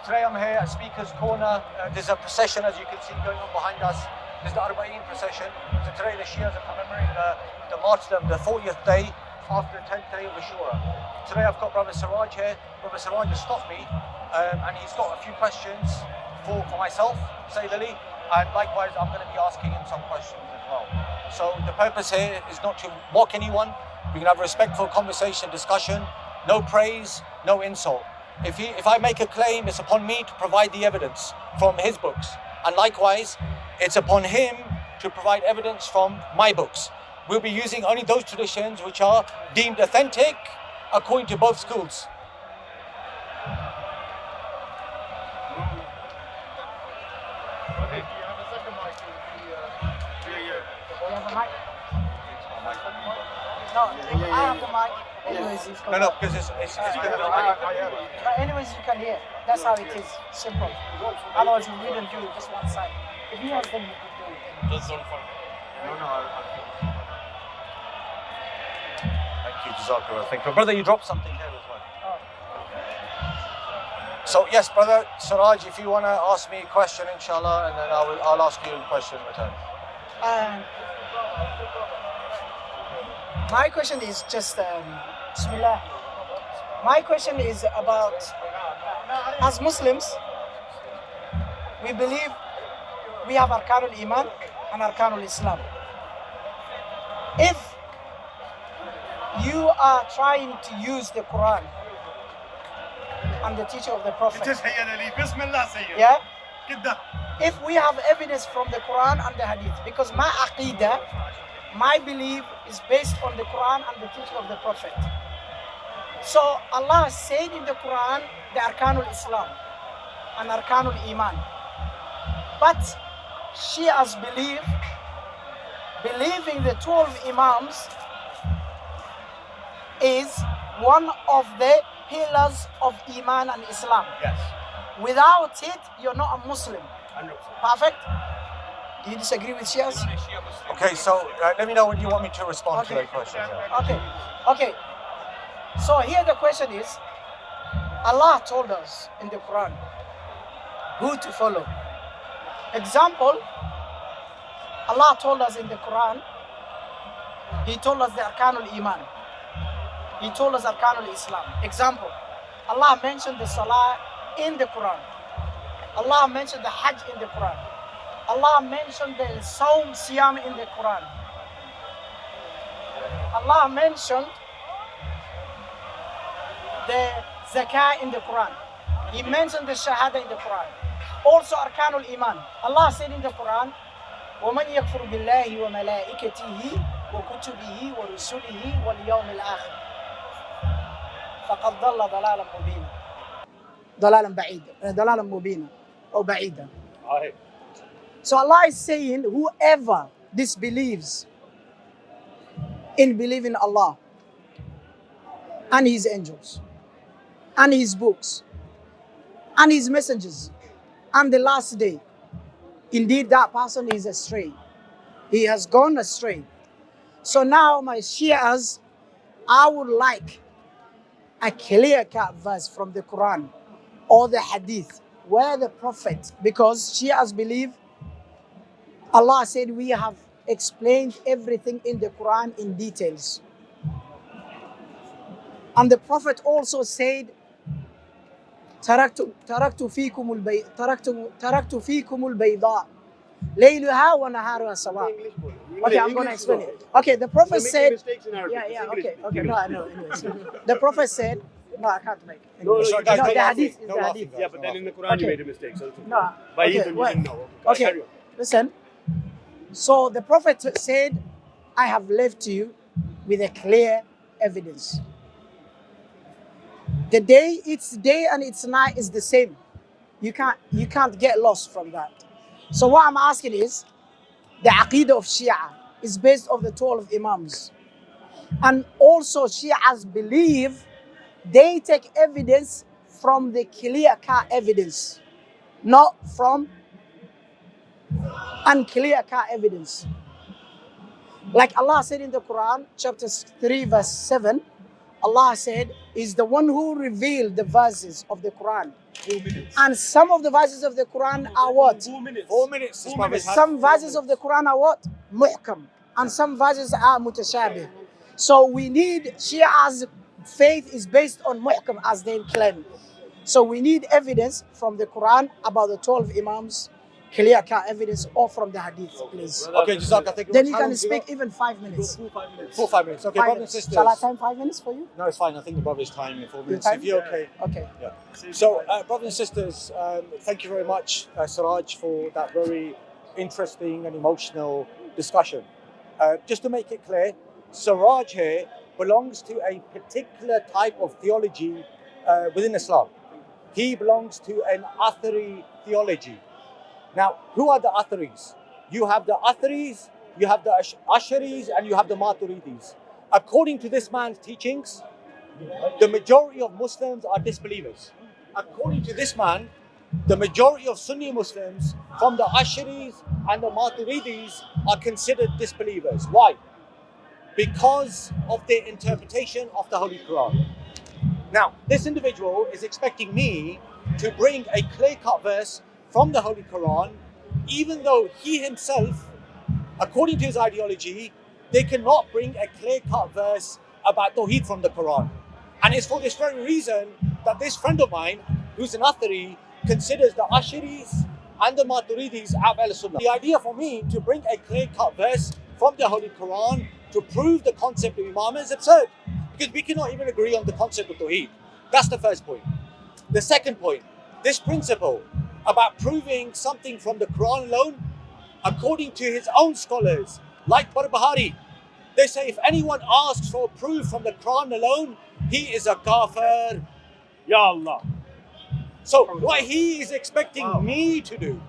Today I'm here at Speaker's Corner. There's a procession, as you can see, going on behind us. There's the Arba'een procession. So today the Shias are commemorating the martyrdom, the 40th day after the 10th day of Ashura. Today I've got Brother Siraj here. Brother Siraj has stopped me and he's got a few questions for myself, Sayyid Ali, and likewise I'm going to be asking him some questions as well. So the purpose here is not to mock anyone. We can have a respectful conversation, discussion, no praise, no insult. If I make a claim, it's upon me to provide the evidence from his books. And likewise, it's upon him to provide evidence from my books. We'll be using only those traditions which are deemed authentic according to both schools. Okay, do you have a second mic? You have a mic? No, I have the mic. Anyways, you can No, because it's good. But anyways, you can hear. That's how it is. Simple. Otherwise, we wouldn't do it just one side. If he has them, you could do it. Just don't fight. Thank you, Jazakallah. Thank you. Brother, you dropped something here as well. So yes, Brother Siraj, if you want to ask me a question, inshallah, and then I'll ask you a question in return. My question is just, Bismillah. My question is about, as Muslims, we believe we have Arkanul Iman and Arkanul Islam. If you are trying to use the Qur'an and the teaching of the Prophet, yeah? If we have evidence from the Quran and the Hadith, because my aqidah, my belief is based on the Quran and the teaching of the Prophet. So Allah said in the Quran the Arkanul Islam and Arkanul Iman. But Shias believing the 12 Imams is one of the pillars of Iman and Islam. Yes. Without it, you're not a Muslim. 100%. Perfect? Do you disagree with Shias? Okay, so let me know when you want me to respond to that question. Yeah. Okay. So here the question is, Allah told us in the Quran who to follow. Example, Allah told us in the Quran, He told us the Arkanul Iman. He told us Arkanul Islam. Example, Allah mentioned the Salah in the Quran. Allah mentioned the Hajj in the Quran. Allah mentioned the Sawm, Siyam in the Quran. Allah mentioned the Zakah in the Quran. He mentioned the Shahada in the Quran. Also Arkanul Iman. Allah said in the Quran, وَمَنْ يَكْفُرُ بِاللَّهِ وَمَلَائِكَتِهِ وَكُتُبِهِ وَرُسُلِهِ وَالْيَوْمِ الْآخِرِ فَقَدْ ضَلَّ ضَلَالًا مُبِينًا ضَلَالًا مُبِينًا أو بعيدا. So Allah is saying, whoever disbelieves in believing Allah and His angels and His books and His messengers and the last day, indeed that person is astray. He has gone astray. So now my Shias, I would like a clear-cut verse from the Quran or the Hadith where the Prophet, because Shias believe Allah said we have explained everything in the Quran in details. And the Prophet also said, تركت فيكم البيضاء ليلها ونهارها سواء. Okay, I'm going to explain it. Okay, the Prophet said, okay, no, I know. The Prophet said, no, I can't make it. No, the Hadith is the Hadith. Yeah, but then in the Quran you made a mistake. So No, by okay, even you didn't know. Okay, listen. So the Prophet said, I have left you with a clear evidence. The day, its day and its night is the same. You can't get lost from that. So what I'm asking is, the Aqidah of Shia is based on the 12 Imams. And also Shias believe they take evidence from the clear-cut evidence, not from unclear-cut evidence. Like Allah said in the Quran, chapter 3, verse 7, Allah said, is the one who revealed the verses of the Quran minutes. And some of the verses of the Quran are what? 4 minutes. 4 minutes. This brother's had Some verses of the Quran are what? Muhkam. And some verses are mutashabih. So we need, Shia's faith is based on muhkam as they claim. So we need evidence from the Quran about the 12 Imams, clear-cut evidence, or from the Hadith, please. Okay, Jazak, I think Then you can speak even 5 minutes. Full 5 minutes. Full 5 minutes. Okay, 5 brothers and minutes. sisters. Shall I time 5 minutes for you? No, it's fine. I think the brother's time in 4 minutes. time? If you're okay. Okay. Yeah. So, brothers and sisters, thank you very much, Siraj, for that very interesting and emotional discussion. Just to make it clear, Siraj here belongs to a particular type of theology within Islam. He belongs to an Athari theology. Now, who are the Atharis? You have the Atharis, you have the Asharis, and you have the Maturidis. According to this man's teachings, the majority of Muslims are disbelievers. According to this man, the majority of Sunni Muslims from the Asharis and the Maturidis are considered disbelievers. Why? Because of their interpretation of the Holy Quran. Now, this individual is expecting me to bring a clear-cut verse from the Holy Quran, even though he himself, according to his ideology, they cannot bring a clear-cut verse about Tawheed from the Quran. And it's for this very reason that this friend of mine, who's an Athari, considers the Asharis and the Maturidis Sunnah. The idea for me to bring a clear-cut verse from the Holy Quran to prove the concept of Imam is absurd, because we cannot even agree on the concept of Tawheed. That's the first point. The second point, this principle about proving something from the Quran alone, according to his own scholars, like Barbahari, they say if anyone asks for proof from the Quran alone, he is a kafir. Ya Allah. So what he is expecting me to do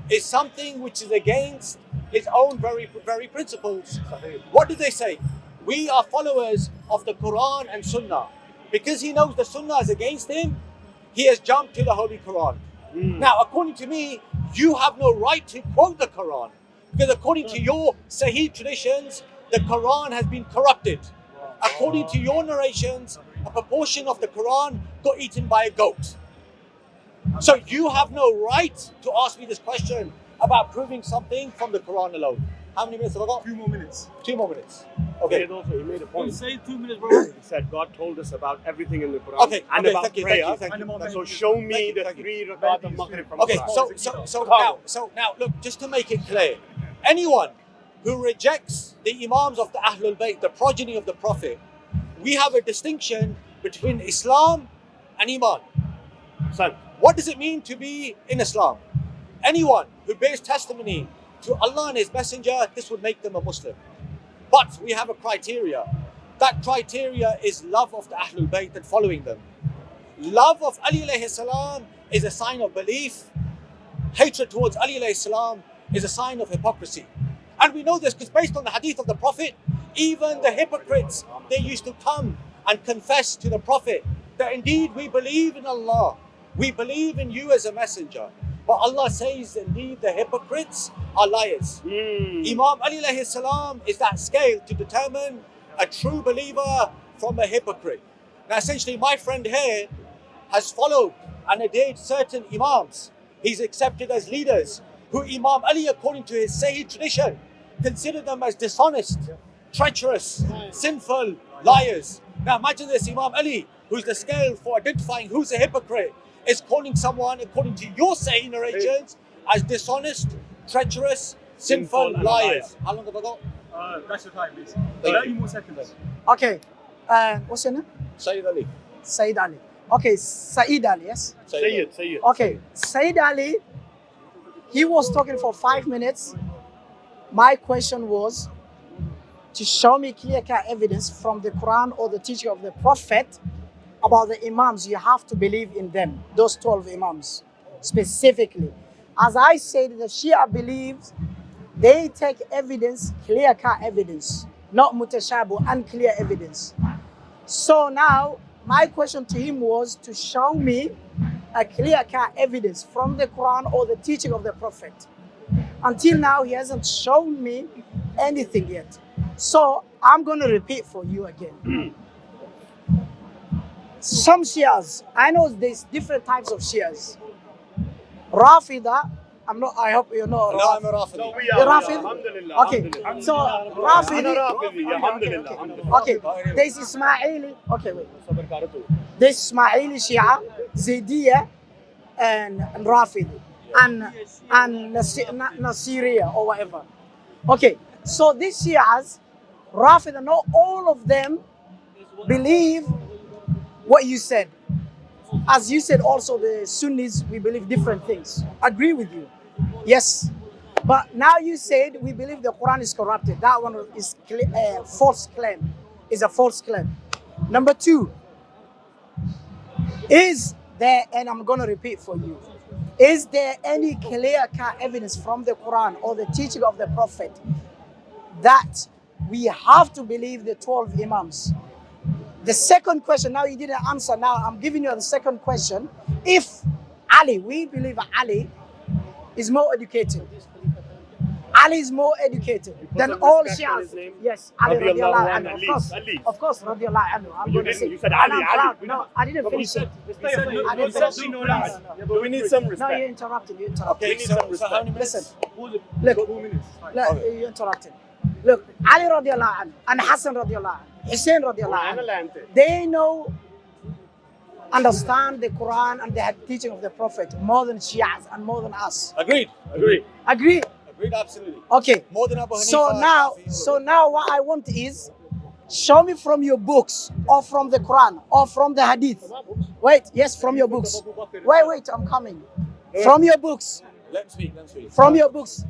is something which is against his own very principles. What do they say? We are followers of the Quran and Sunnah. Because he knows the Sunnah is against him, he has jumped to the Holy Quran. Now, according to me, you have no right to quote the Quran. Because according to your Sahih traditions, the Quran has been corrupted. According to your narrations, a proportion of the Quran got eaten by a goat. So you have no right to ask me this question about proving something from the Quran alone. How many minutes have I got? 2 more minutes. 2 more minutes. Okay. He made a point. Say 2 minutes, bro. He said God told us about everything in the Quran. Okay. And Okay, about thank you, prayer. thank you. So show me the Thank you. 3 rakat of Maghrib from Okay, Quran. so now, look, just to make it clear, anyone who rejects the Imams of the Ahlulbayt, the progeny of the Prophet, we have a distinction between Islam and Iman. Son, what does it mean to be in Islam? Anyone who bears testimony to Allah and His Messenger, this would make them a Muslim. But we have a criteria. That criteria is love of the Ahlul Bayt and following them. Love of Ali alayhi salam is a sign of belief. Hatred towards Ali alayhi salam is a sign of hypocrisy. And we know this because based on the hadith of the Prophet, even the hypocrites, they used to come and confess to the Prophet that indeed we believe in Allah. We believe in you as a messenger. But Allah says indeed the hypocrites are liars. Imam Ali alayhi salam is that scale to determine a true believer from a hypocrite. Now essentially my friend here has followed and adhered certain Imams. He's accepted as leaders who Imam Ali, according to his Sahih tradition, considered them as dishonest, treacherous, sinful, liars. Now imagine this, Imam Ali, who's the scale for identifying who's a hypocrite, is calling someone, according to your Sahih narrations, as dishonest, treacherous, sinful, liars. How long have I got? that's your time, please. Thank 30 you. more seconds. Okay. What's your name? Sayyid Ali. Sayyid Ali. Okay, Sayyid Ali, yes? Say it. Okay, Sayyid Ali, he was talking for 5 minutes. My question was to show me clear-cut evidence from the Quran or the teaching of the Prophet about the Imams. You have to believe in them, those 12 Imams specifically. As I said, the Shia believes they take evidence, clear-cut evidence, not mutashabu, unclear evidence. So now, my question to him was to show me a clear-cut evidence from the Quran or the teaching of the Prophet. Until now, he hasn't shown me anything yet. So I'm going to repeat for you again. Some Shias, I know there's different types of Shias. Rafida, I hope you know. No, I'm a Rafidi. No, we You're are. Rafidi? Alhamdulillah. Okay, Alhamdulillah. so أنا Rafidi. رافضي alhamdulillah. Okay, there's Ismaili. Okay, wait. There's Ismaili Shia, Zaydiya, and Rafidi, and Nasiriya or whatever. Okay, so these Shias, Rafida, not all of them believe what you said. As you said, also the Sunnis, we believe different things. Agree with you. Yes. But now you said we believe the Quran is corrupted. That one is false claim. Is a false claim. Number two, is there, and I'm going to repeat for you, is there any clear-cut evidence from the Quran or the teaching of the Prophet that we have to believe the 12 Imams? The second question, now you didn't answer, now I'm giving you the second question. If Ali, we believe Ali is more educated. Ali is more educated than all Shias. Yes, Ali radiallahu anhu, of course, radiallahu anhu. I'm going to say. You said Ali. No, I didn't finish it. I didn't finish it. But we need some respect. No, you interrupted. Okay, so how many minutes? Listen, look, you interrupted. Look, Ali radiallahu anhu and Hassan radiallahu anhu, Hussein radiallahu anhu, they understand the Quran and the teaching of the Prophet more than Shias and more than us. Agreed. Agree? Agreed, absolutely. Okay. More than Abu Hanifa. So now what I want is, show me from your books or from the Quran or from the Hadith. Wait, yes, from your books. Wait, I'm coming. From your books. Let me speak. From your books.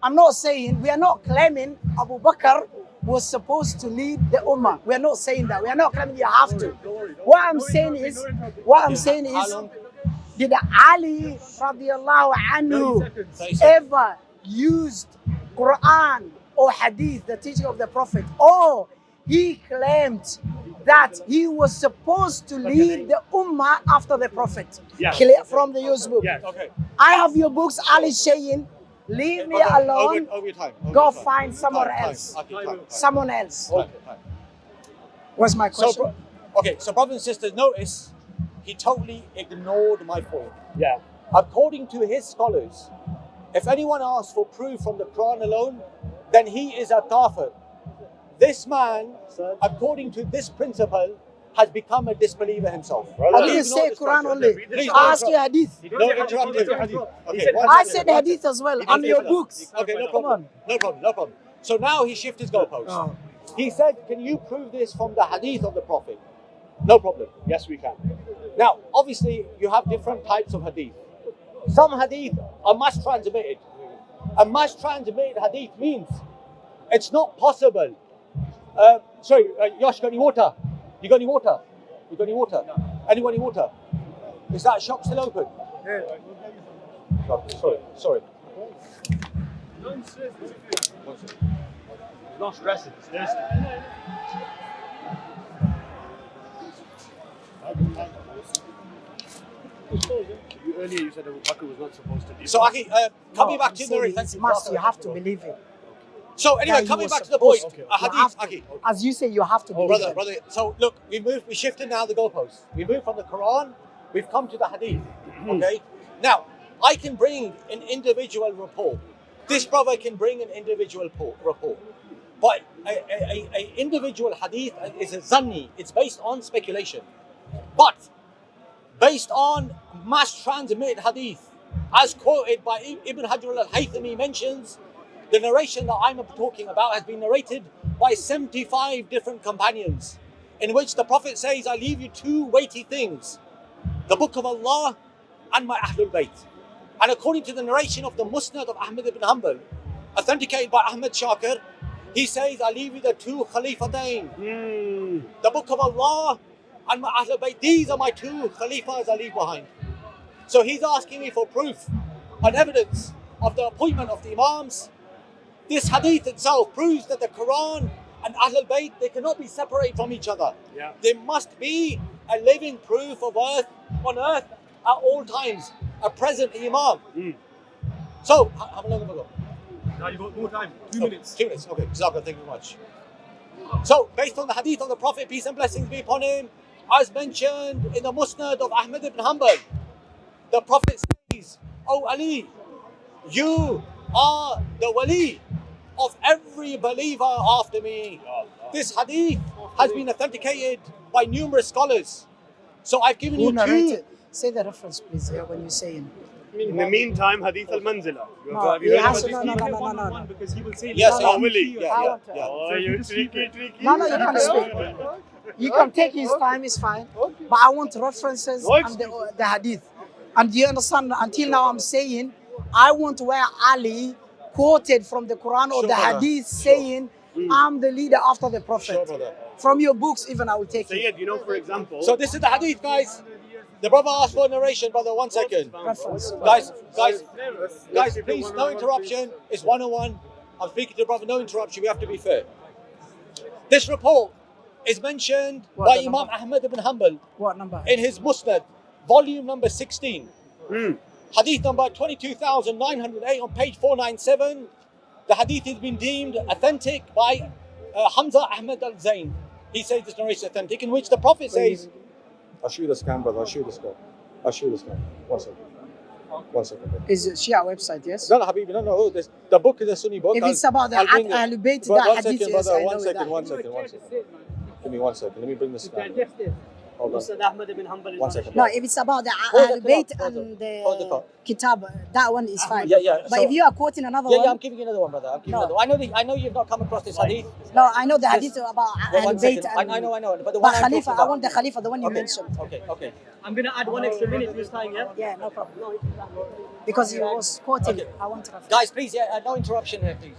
I'm not saying, we are not claiming Abu Bakr was supposed to lead the Ummah. We are not saying that. We are not claiming you have to. What I'm saying is, did Ali radiallahu anhu ever used Quran or Hadith, the teaching of the Prophet, or he claimed that he was supposed to lead the Ummah after the Prophet? Clear from the used book. Yes. Okay. I have your books, Ali saying, leave me alone. Over your time. Go find someone else. Someone else. Time. What's my question? So brothers and sisters, notice he totally ignored my point. Yeah. According to his scholars, if anyone asks for proof from the Quran alone, then he is a kafir. This man, according to this principle, has become a disbeliever himself. I didn't say Quran only. I asked you Hadith. No interrupting. Okay. I said Hadith as well on your books. Okay, no Come problem. on. No problem. So now he shifted his goalposts. Oh. He said, can you prove this from the Hadith of the Prophet? No problem. Yes, we can. Now, obviously, you have different types of Hadith. Some Hadith are mass transmitted. A mass transmitted Hadith means it's not possible. Yosh, got any water? You got any water? No. Anyone any water? Is that shop still open? Yeah. Sorry. Not stressing. Earlier you said Abu Bakr was not supposed to do. So, Aki, coming back to the it's must. You have to believe it. So anyway, coming back to the point, Hadith, Aki. As you say, you have to believe it. Brother. So look, we shifted now the goalposts. We moved from the Quran, we've come to the Hadith. Okay. Now, I can bring an individual report. This brother can bring an individual report. But a individual Hadith is a zanni. It's based on speculation. But based on mass transmitted Hadith, as quoted by Ibn Hajar al-Haythami mentions, the narration that I'm talking about has been narrated by 75 different companions, in which the Prophet says, I leave you two weighty things, the Book of Allah and my Ahlulbayt. And according to the narration of the Musnad of Ahmad ibn Hanbal, authenticated by Ahmad Shakir, he says, I leave you the two Khalifatain, the Book of Allah and my Ahlulbayt. These are my two Khalifas I leave behind. So he's asking me for proof and evidence of the appointment of the Imams. This hadith itself proves that the Quran and Ahlul Bayt, they cannot be separated from each other. Yeah. There must be a living proof of on earth at all times, a present Imam. So, how long have I got? Now you've got more time. 2 minutes. 2 minutes, okay. Jazakallah, thank you very much. So, based on the hadith of the Prophet, peace and blessings be upon him, as mentioned in the Musnad of Ahmad ibn Hanbal. The Prophet says, "O Ali, you are the wali of every believer after me." This hadith has been authenticated by numerous scholars. So I've given Who you narrated? two. Say the reference, please, when you're saying. In the meantime, Hadith al-Manzila. No, Have you he heard has about to, this? no. Because he will say, Yes, No, I no. will. Yeah. Oh, you tricky. No, you can speak. You can take his time, it's fine. But I want references and the hadith. And do you understand? Until now, I'm saying, I want where Ali quoted from the Quran or Sure, the brother. hadith saying, I'm the leader after the Prophet. Sure, brother. From your books, even I will take it. Sayyid, you know, for example, So this is the hadith, guys. The brother asked for a narration, brother. 1 second. Reference. Guys, please, no interruption. It's 101. I'm speaking to the brother, no interruption. We have to be fair. This report is mentioned What, by the Imam number? Ahmad ibn Hanbal What number? in his Musnad, volume number 16. Hadith number 22,908 on page 497. The hadith has been deemed authentic by Hamza Ahmad al-Zain. He says this narration is authentic, in which the Prophet says, I'll show you the scan, brother. I'll show you the scan. 1 second. 1 second. Is it Shia website, yes? No, Habibi, no. The book is a Sunni book. If it's about the Ahlulbayt, One that hadith second, is, brother. I know 1 second. that. 1 second. Give me 1 second. Let me bring the scan. Hold on. Ahmad ibn Hanbal. 1 second. No, if it's about the Hold the Ahlulbayt clock, and hold the the clock. Kitab, that one is fine. Yeah. But So- if you are quoting another Yeah, one, I'm giving you another one, brother. I'm giving No. you another one. I know you've not come across this hadith. no, I know the hadith Yes. about Well, 1 Ahlulbayt second. and I know. But the but one I'm Khalifa, talking I about. want the Khalifa, the one you Okay. mentioned. Okay. I'm going to add 1 extra minute this time, yeah? Yeah, no problem. Because he was quoting, Okay. I want to refer. Guys, please, no interruption here, please.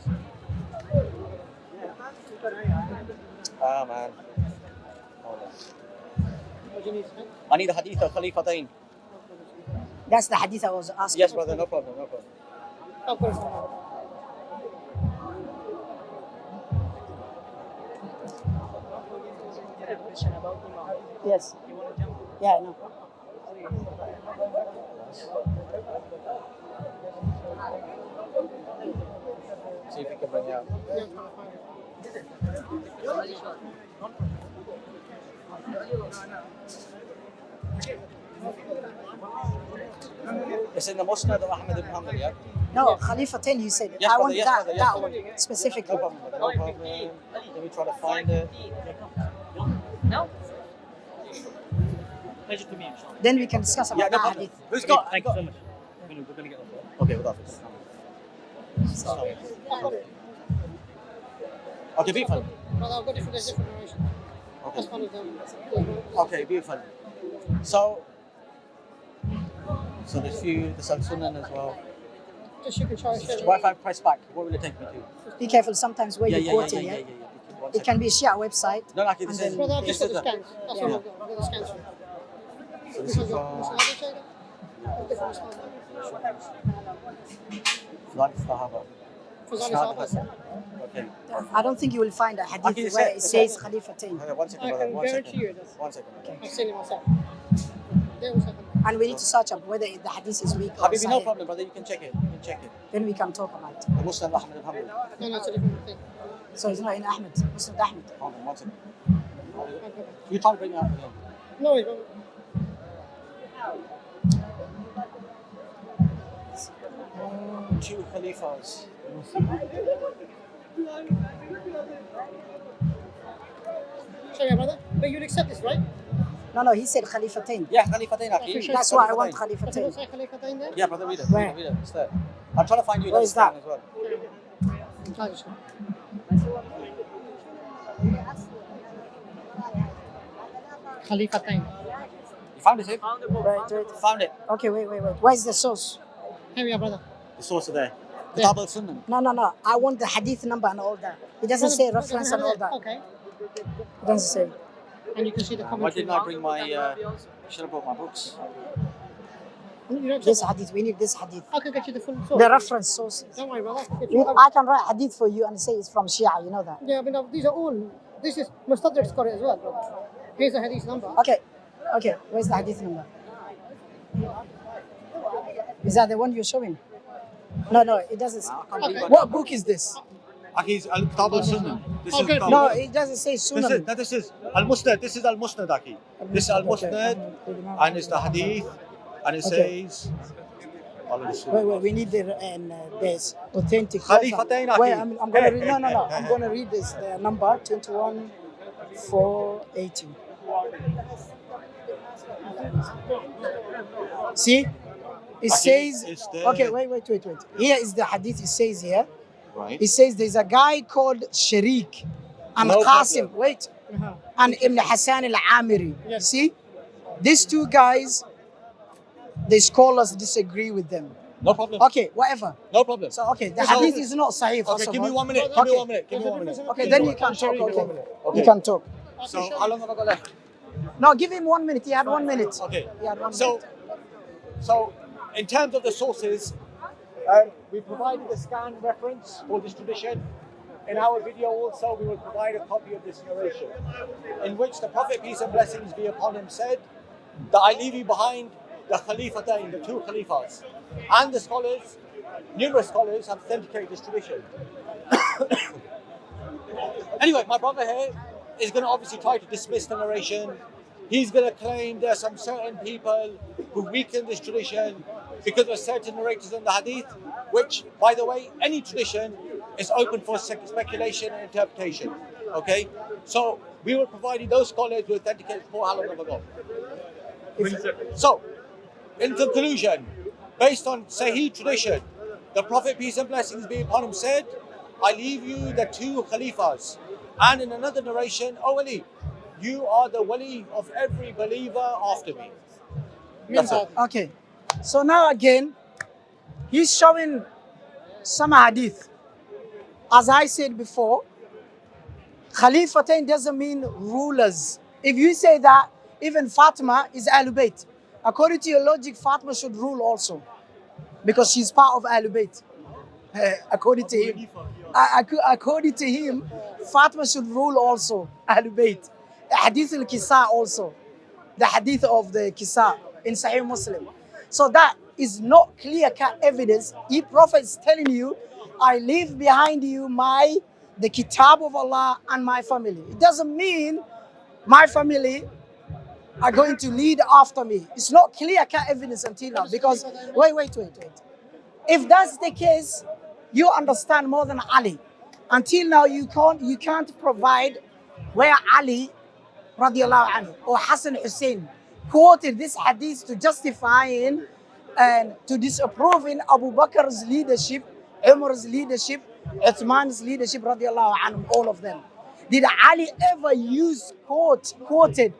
Ah, man. Hold on. I need a hadith of Khalifatain. That's the hadith I was asking. Yes, brother, no problem. Of course. Yes. Yeah, I know. See if we can bring it out. It's in the Musnad of Ahmad ibn Hanbal, yeah? No, Khalifa 10, you said. Yes, I brother, want yes, that, brother, yes, that brother. one specifically. No problem, brother, no problem. Let me try to find it. Pleasure to meet you, inshallah. Then we can discuss about Yeah, no that problem. hadith. Who's got? Thank you so much. We're going to get off there. Okay, with office. Okay, beautiful. Brother, I've got different narrations. That's one of them. Okay, beautiful. So there's few, the Sunnah as well. Just you can try and share it. Wi-Fi press back. What will it take me to? Be careful sometimes where you're quoting, yeah? One It can be a Shia website. No, like and this then- is. Brother, I've This just is got the the. scans. That's Yeah. all I've got. I've got the scans. So this is Flight Sahaba. Isnad Hasan. Okay. I don't think you will find a hadith Okay, where say- it says Khalifa 10. Okay, 1 second, I brother. can 1 guarantee you second. this. 1 second. I've seen it myself. They always happen. And we need to search up whether the hadith is weak or Habibi, no sahih. problem, brother. You can check it. Then we can talk about it. The Muslim Ahmad ibn Hanbal. No, it's a different thing. So it's not in Ahmed, Muslim Ahmed. Hold on, 1 second. I'll go back. You try to bring it up again. No, it's not. Two Khalifas. Sorry, brother. But you'll accept this, right? No, he said Khalifa 10. Yeah, Khalifatain. That's why I want Khalifa Does it not 10. say Khalifa in there? Yeah, brother, read it. Where? Read it. It's there. I'm trying to find you Where another is that? scan as well. Try this one. Khalifa Tain. You found it, Sid? Wait. Found it. Okay, wait. Where's the source? Here we are, brother. The source of there. Yeah. Kitab al-Sunnah. No. I want the hadith number and all that. It doesn't say reference and all that. Okay. It doesn't say. And you can see the Why commentary. didn't I bring my... should have brought my books. You don't This check hadith, we need this hadith. I can get you the full source. The reference sources. Don't worry, brother. I can get you- I can write hadith for you and say it's from Shia, you know that. Yeah, I mean, these are all. This is Mustadrak's got it as well, brother. Here's the hadith number. Okay, where's the hadith number? Is that the one you're showing? No, it doesn't say. Okay. What book is this? Aki's Kitab al-Sunnah. This Oh, is good. Kitab No, al- it doesn't say This Sunnah. is Al-Musnad. This is Al-Musnad, Aki. This is Al-Musnad, and it's the Hadith, and it Okay. says. Wait, we need this authentic. Khalifatain, Wait, Akhi. I'm gonna read. No. I'm gonna read this number 21,480. See, it says. It's the- Okay, wait. Here is the hadith. It says here. Right. It says there's a guy called Sharik and No Qasim. problem. Wait, and Ibn Hassan al-Amiri. Yes. See, these two guys, the scholars disagree with them. No problem. Okay, whatever. No problem. So okay, the So- hadith is not sahih. Okay, first give of me all. 1 minute. Give Okay. me 1 minute. Give me 1 minute. Okay, then you can talk. Okay, Okay. you can talk. So how long have I got left? No, give him 1 minute. He had 1 minute. Okay. He had 1 So, minute. so in terms of the sources, we provided a scan reference for this tradition. In our video also, we will provide a copy of this narration, in which the Prophet, peace and blessings be upon him, said that I leave you behind the Khalifatain, the two Khalifas. And the scholars, numerous scholars, have authenticated this tradition. Anyway, my brother here is going to obviously try to dismiss the narration. He's going to claim there are some certain people who weaken this tradition because of certain narrators in the hadith, which, by the way, any tradition is open for speculation and interpretation. Okay? So we will provide you those scholars who authenticate for how long have I got? So, in conclusion, based on Sahih tradition, the Prophet, peace and blessings be upon him, said, I leave you the two Khalifas. And in another narration, O Ali, you are the wali of every believer after me. That's it. Okay, so now again, he's showing some hadith. As I said before, Khalifatain doesn't mean rulers. If you say that, even Fatima is Ahlulbayt. According to your logic, Fatima should rule also, because she's part of Ahlulbayt. According to him, according to him, Fatima should rule also Ahlulbayt. Hadith al-Kisa also, the hadith of the Kisa in Sahih Muslim. So that is not clear-cut evidence. The Prophet is telling you, I leave behind you the Kitab of Allah and my family. It doesn't mean my family are going to lead after me. It's not clear-cut evidence until now, because wait. If that's the case, you understand more than Ali. Until now, you can't provide where Ali radiallahu anhu or Hassan Hussein quoted this hadith to justifying and to disapproving Abu Bakr's leadership, Umar's leadership, Uthman's leadership, radiallahu anhum, all of them. Did Ali ever quoted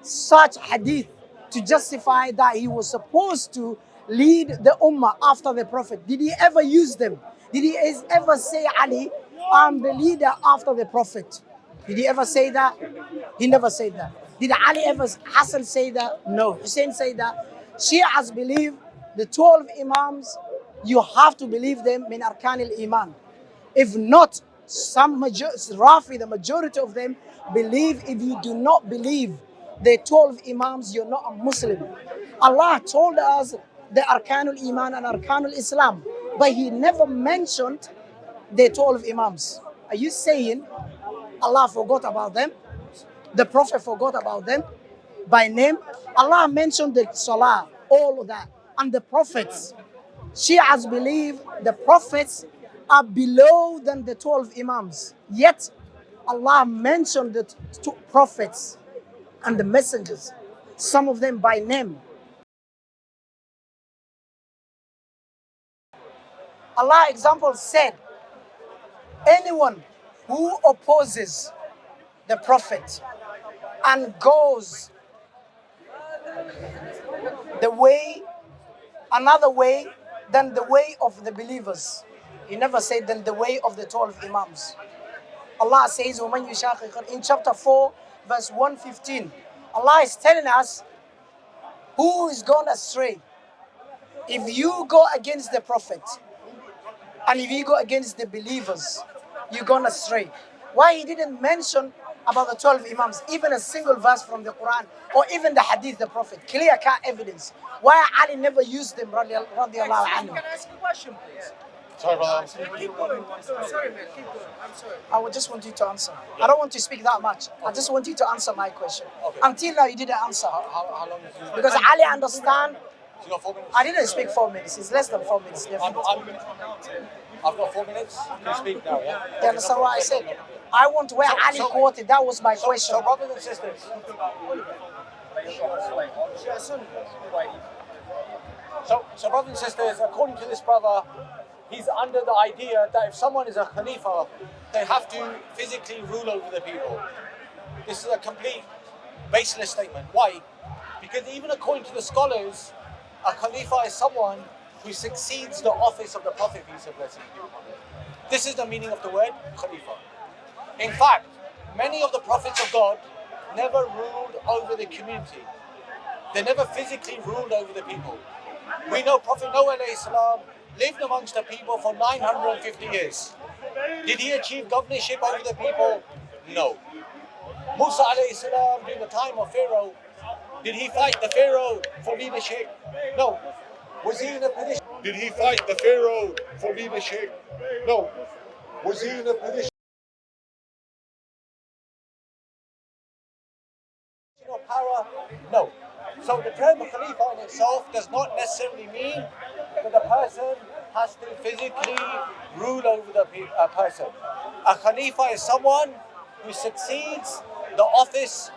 such hadith to justify that he was supposed to lead the ummah after the Prophet? Did he ever use them? Did he ever say, Ali, I'm the leader after the Prophet? Did he ever say that? He never said that. Did Ali ever, Hassan say that? No. Hussein say that. Shias believe the 12 Imams, you have to believe them min arkan al-iman. If not, Rafi, the majority of them, believe if you do not believe the 12 Imams, you're not a Muslim. Allah told us the arkan al-iman and arkan al-islam, but he never mentioned the 12 Imams. Are you saying Allah forgot about them? The Prophet forgot about them by name? Allah mentioned the Salah, all of that, and the Prophets. Shias believe the Prophets are below than the 12 Imams. Yet Allah mentioned the two Prophets and the messengers, some of them by name. Allah, example, said, anyone who opposes the Prophet and goes another way than the way of the believers. He never said than the way of the 12 Imams. Allah says, وَمَنْ يُشَاقِقَ in chapter 4, verse 115. Allah is telling us who is gone astray. If you go against the Prophet and if you go against the believers, you're gone astray. Why he didn't mention about the 12 Imams, even a single verse from the Qur'an or even the Hadith, the Prophet, clear-cut evidence. Why Ali never used them, radiallahu anhu? Can I ask a question, please? Sorry, brother. Keep going. Sorry, man. Keep going. I'm sorry. I would just want you to answer. I don't want to speak that much. I just want you to answer my question. Okay. Until now, you didn't answer. How long is it? Because Ali understand. You got 4 minutes? I didn't speak 4 minutes. It's less than 4 minutes. I've got 4 minutes. You speak now, yeah? You understand what I said? I want where Ali quoted. That was my question. So, brothers and sisters. So, brothers and sisters, according to this brother, he's under the idea that if someone is a Khalifa, they have to physically rule over the people. This is a complete baseless statement. Why? Because even according to the scholars, a Khalifa is someone who succeeds the office of the Prophet, peace and blessings be upon him. This is the meaning of the word Khalifa. In fact, many of the prophets of God never ruled over the community. They never physically ruled over the people. We know Prophet Noah alayhi salam lived amongst the people for 950 years. Did he achieve governorship over the people? No. Musa alayhi salam during the time of Pharaoh, did he fight the Pharaoh for leadership? No. Was he in a position? Did he fight the Pharaoh for leadership? No. Was he in a position of power? No. So the term Khalifa in itself does not necessarily mean that the person has to physically rule over the person. A Khalifa is someone who succeeds the office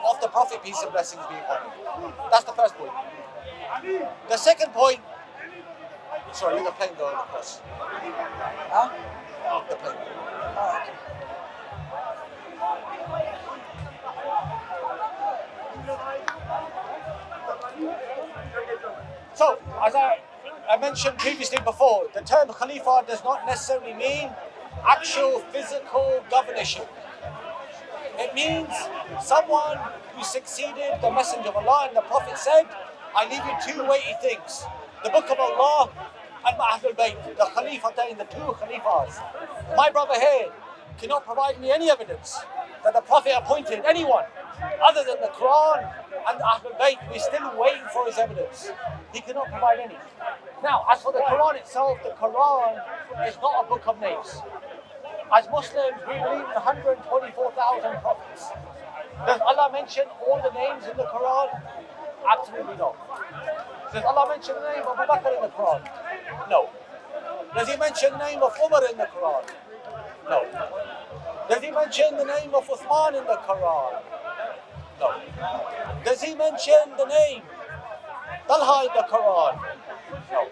of the Prophet, peace and blessings be upon him. That's the first point. The second point, sorry, let the plane go across. Huh? The plane. Oh, okay. So, as I mentioned previously before, the term Khalifa does not necessarily mean actual physical governorship. It means someone who succeeded the Messenger of Allah, and the Prophet said, I leave you two weighty things. The Book of Allah and Ahlulbayt, the Khalifatain, the two Khalifas. My brother here cannot provide me any evidence that the Prophet appointed anyone other than the Qur'an and Ahlulbayt. We're still waiting for his evidence. He cannot provide any. Now, as for the Qur'an itself, the Qur'an is not a book of names. As Muslims, we believe in 124,000 prophets. Does Allah mention all the names in the Quran? Absolutely not. Does Allah mention the name of Abu Bakr in the Quran? No. Does He mention the name of Umar in the Quran? No. Does He mention the name of Uthman in the Quran? No. Does He mention the name Talha in the Quran? No.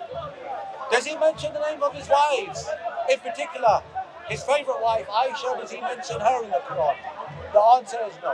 Does He mention the name of His wives? In particular, His favorite wife, Aisha, does He mention her in the Quran? The answer is no.